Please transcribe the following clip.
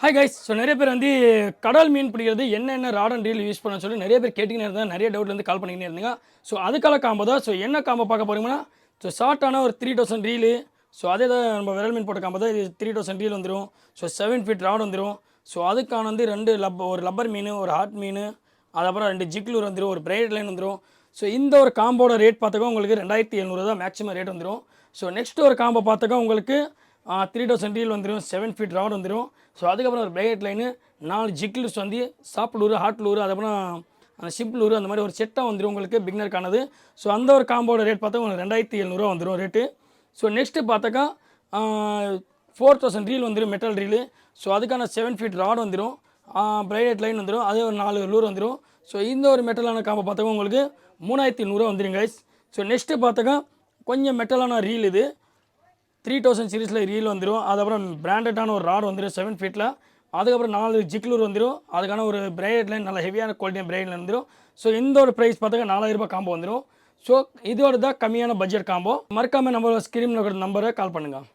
Hi guys. So நிறைய பேர் வந்து கடல் மீன் பிடிக்கிறது என்னென்ன ராட் அண்ட் ரீல் யூஸ் பண்ண சொல்லி நிறைய பேர் கேட்டுக்கினே இருந்தாங்க. நிறைய டவுட்லேருந்து கால் பண்ணிக்கினே இருந்தீங்க. ஸோ அதுக்கான காம்போ தான். ஸோ என்ன காம்போ பார்க்க போகிறீங்கன்னா, ஸோ ஷார்ட்டான ஒரு 3000 ரீலு. ஸோ அதே தான் நம்ம விரல் மீன் போட்ட காம்போ தான். இது 3000 ரீல் வந்துடும். ஸோ 7 ஃபீட் ராட் வந்துடும். ஸோ அதுக்கான வந்து ஒரு லப்பர் மீன், ஒரு ஹாட் மீன், அதுக்கப்புறம் 2 ஜிக்லூர் வந்துடும், ஒரு பிரைட் லைன் வந்துடும். ஸோ இந்த ஒரு காம்போட ரேட் பார்த்தாக்கா உங்களுக்கு 2700 தான் மேக்ஸிமம் ரேட் வந்துடும். ஸோ நெக்ஸ்ட் ஒரு காம்போ பார்த்தாக்கா உங்களுக்கு 3000 ரீல் வந்துடும், 7 ஃபீட் ராட் வந்துடும். ஸோ அதுக்கப்புறம் ஒரு பிரைட் லைனு, 4 ஜிக்லூர்ஸ் வந்து சாப் லூரு, ஹாட் லூரு, அதுக்கப்புறம் அந்த ஷிப் லூரு, அந்த மாதிரி ஒரு செட்டாக வந்துடும் உங்களுக்கு பிகினருக்கானது. ஸோ அந்த ஒரு காம்போட ரேட் பார்த்தா உங்களுக்கு 2700 வந்துடும் ரேட்டு. ஸோ நெக்ஸ்ட்டு பார்த்தாக்கா 4000 ரீல் வந்துடும், மெட்டல் ரீலு. ஸோ அதுக்கான 7 ஃபீட் ராட் வந்துடும், பிரைட் லைன் வந்துடும், அதே ஒரு 4 லூர் வந்துடும். ஸோ இந்த ஒரு மெட்டலான காம்போ பார்த்தாக்கா உங்களுக்கு 3800 வந்துடும் கைஸ். ஸோ நெக்ஸ்ட்டு பார்த்தாக்கா கொஞ்சம் மெட்டலான ரீல் இது 3000 சீரீஸில் ரீல் வந்துடும். அதுக்கப்புறம் பிராண்டடான ஒரு ராட் வந்துடும் 7 ஃபீட்டில். அதுக்கப்புறம் 4 ஜிக்லூர் வந்துடும். அதுக்கான ஒரு பிரைட் லைன், நல்ல ஹெவியான குவாலிட்டியான பிரைட் லைன் வந்துடும். ஸோ இந்த ஒரு ப்ரைஸ் பார்த்தாக்கா 4000 ரூபாய் காம்போ வந்துடும். ஸோ இதோட தான் கம்மியான பட்ஜெட் காம்போ. மறக்காமல் நம்ம ஸ்க்ரீனில் இருக்கிற நம்பரை கால் பண்ணுங்கள்.